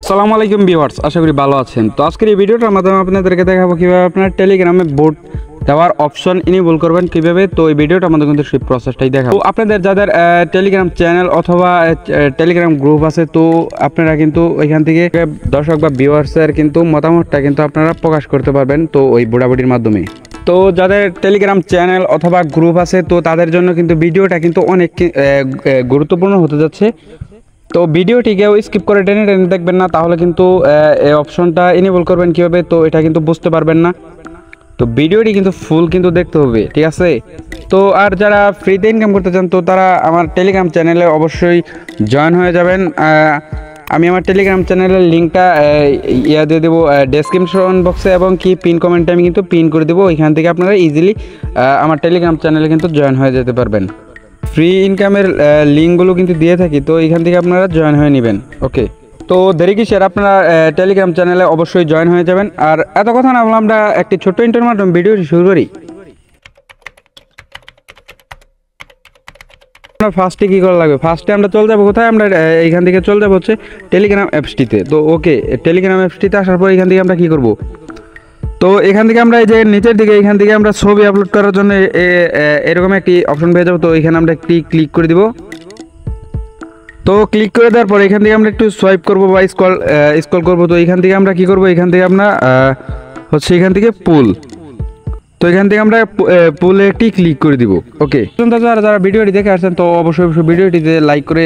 আসসালামু আলাইকুম ভিউয়ার্স, আশা করি ভালো আছেন। তো আজকের এই ভিডিওটার মাধ্যমে আপনাদেরকে দেখাবো কিভাবে আপনার টেলিগ্রামে বোট দেওয়ার অপশন ইনেবল করবেন কিভাবে। তো এই ভিডিওটার মধ্যে কিন্তু সেই প্রসেসটাই দেখাবো। তো আপনাদের যাদের টেলিগ্রাম চ্যানেল অথবা টেলিগ্রাম গ্রুপ আছে, তো আপনারা কিন্তু ওইখান থেকে দর্শক বা ভিউয়ার্সের কিন্তু মতামতটা কিন্তু আপনারা প্রকাশ করতে পারবেন তো ওই বোটাবুটির মাধ্যমে। তো যাদের টেলিগ্রাম চ্যানেল অথবা গ্রুপ আছে, তো তাদের জন্য কিন্তু ভিডিওটা কিন্তু অনেক গুরুত্বপূর্ণ হতে যাচ্ছে। তো ভিডিওটি কেউ স্কিপ করে টেনে টেনে দেখবেন না, তাহলে কিন্তু এই অপশনটা এনেবল করবেন কীভাবে, তো এটা কিন্তু বুঝতে পারবেন না। তো ভিডিওটি কিন্তু ফুল কিন্তু দেখতে হবে, ঠিক আছে। তো আর যারা ফ্রিতে ইনকাম করতে চান, তো তারা আমার টেলিগ্রাম চ্যানেলে অবশ্যই জয়েন হয়ে যাবেন। আমি আমার টেলিগ্রাম চ্যানেলের লিঙ্কটা দিয়ে দেবো ডেসক্রিপশন বক্সে, এবং কি পিন কমেন্টে আমি কিন্তু পিন করে দেবো। ওইখান থেকে আপনারা ইজিলি আমার টেলিগ্রাম চ্যানেলে কিন্তু জয়েন হয়ে যেতে পারবেন। ফ্রি ইনকামের লিঙ্কগুলো কিন্তু দিয়ে থাকি, তো এখান থেকে আপনারা জয়েন হয়ে নেবেন। ওকে, তো দেরি কিসের, আপনারা টেলিগ্রাম চ্যানেলে অবশ্যই জয়েন হয়ে যাবেন। আর এত কথা না বলে আমরা একটি ছোট্ট ইন্টারভিউর মাধ্যমে ভিডিওটি শুরু করি। আমরা ফার্স্টে কী করা লাগবে, ফার্স্টে আমরা চলে যাবো কোথায়, আমরা এইখান থেকে চলে যাবো হচ্ছে টেলিগ্রাম অ্যাপসটিতে। তো ওকে, টেলিগ্রাম অ্যাপসটিতে আসার পর এখান থেকে আমরা কী করবো, তো এখান থেকে আমরা এই যে নিচের দিকে এখান থেকে আমরা ছবি আপলোড করার জন্য এরকম একটি অপশন পেয়ে যাবো। তো এখানে আমরা একটি ক্লিক করে দিব। তো ক্লিক করে দেওয়ার পর এখান থেকে আমরা একটু সোয়াইপ করবো বা স্ক্রল করবো। তো এখান থেকে আমরা কি করবো, এখান থেকে আমরা হচ্ছে এখান থেকে পুল, তো এখান থেকে আমরা পুলে একটি ক্লিক করে দিব। ওকে, যারা ভিডিওটি দেখে আসছেন, তো অবশ্যই ভিডিওটিতে লাইক করে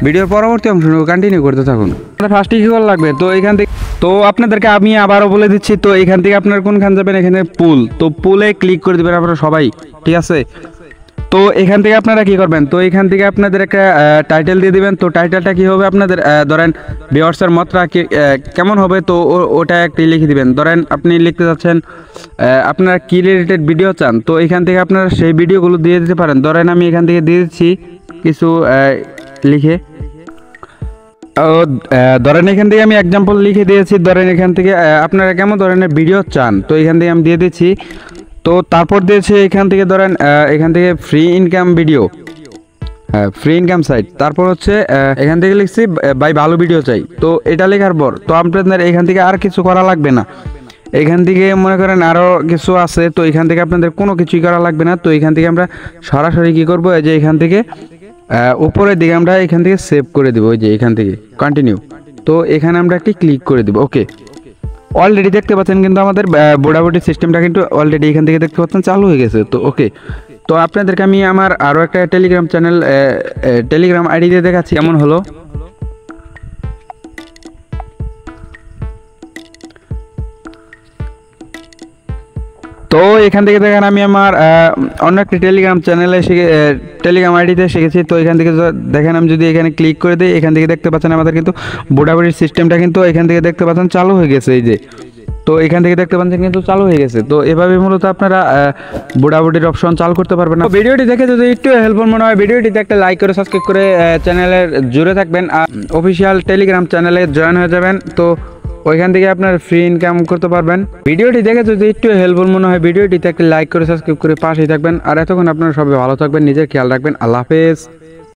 ভিডিওর পরবর্তী অংশ কন্টিনিউ করতে থাকুন। ফার্স্টে কী করা লাগবে, তো এখান থেকে তো আপনাদেরকে আমি আবারও বলে দিচ্ছি। তো এখান থেকে আপনার কোনখান যাবেন, এখানে পুল, তো পুলে ক্লিক করে দেবেন আপনারা সবাই, ঠিক আছে। তো এখান থেকে আপনারা কি করবেন, তো এখান থেকে আপনাদের একটা টাইটেল দিয়ে দিবেন। তো টাইটেলটা কি হবে, আপনাদের ধরেন ভিউয়ার্সের মতটা কেমন হবে, তো ওটা একটি লিখে দিবেন। ধরেন আপনি লিখতে যাচ্ছেন আপনারা কি রিলেটেড ভিডিও চান, তো এখান থেকে আপনারা সেই ভিডিওগুলো দিয়ে দিতে পারেন। ধরেন আমি এখান থেকে দিয়ে দিচ্ছি কিছু লিখে, ধরেন এখান থেকে আমি এক্সাম্পল লিখে দিয়েছি। ধরেন এখান থেকে আপনারা কেমন ধরনের ভিডিও চান, তো এখান থেকে আমি দিয়ে দিচ্ছি। তো তারপর দিয়েছে এখান থেকে ধরেন এখান থেকে ফ্রি ইনকাম ভিডিও, হ্যাঁ ফ্রি ইনকাম সাইট। তারপর হচ্ছে এখান থেকে লিখছি ভাই ভালো ভিডিও চাই। তো এটা লেখার পর তো আপনাদের এখান থেকে আর কিছু করা লাগবে না। এখান থেকে মনে করেন আরও কিছু আছে, তো এখান থেকে আপনাদের কোনো কিছুই করা লাগবে না। তো এখান থেকে আমরা সরাসরি কী করবো, এই যে এখান থেকে উপরের দিকে আমরা এখান থেকে সেভ করে দেবো, ওই যে এখান থেকে কন্টিনিউ। তো এখানে আমরা একটি ক্লিক করে দেবো। ওকে, অলরেডি দেখতে পাচ্ছেন কিন্তু আমাদের বোটাবুটি সিস্টেমটা কিন্তু অলরেডি এখান থেকে দেখতে পাচ্ছেন চালু হয়ে গেছে। তো ওকে, তো আপনাদেরকে আমি আমার আরও একটা টেলিগ্রাম চ্যানেল টেলিগ্রাম আইডি দিয়ে দেখাচ্ছি কেমন হলো। তো এখান থেকে দেখেন আমি আমার অন্য একটি টেলিগ্রাম চ্যানেলে টেলিগ্রাম আইডিতে শিখেছি। তো এখান থেকে দেখেন আমি যদি এখানে ক্লিক করে দিই, এখান থেকে দেখতে পাচ্ছেন আমাদের কিন্তু বোটাবুটির সিস্টেমটা কিন্তু এখান থেকে দেখতে পাচ্ছেন চালু হয়ে গেছে, এই যে। তো এখান থেকে দেখতে পাচ্ছেন কিন্তু চালু হয়ে গেছে। তো এভাবে মূলত আপনারা বোটাবুটির অপশন চালু করতে পারবেন। ভিডিওটি দেখে যদি একটু হেল্পফুল মনে হয়, ভিডিওটিতে একটা লাইক করে সাবস্ক্রাইব করে চ্যানেলের জুড়ে থাকবেন, আর অফিসিয়াল টেলিগ্রাম চ্যানেলে জয়েন হয়ে যাবেন। তো ওইখান থেকে আপনার ফ্রি ইনকাম করতে পারবেন। ভিডিওটি দেখে যদি একটু হেল্পফুল মনে হয়, ভিডিওটিতে একটা লাইক করে সাবস্ক্রাইব করে পাশেই থাকবেন। আর এতক্ষণ আপনারা সবাই ভালো থাকবেন, নিজের খেয়াল রাখবেন। আল্লাহ হাফেজ।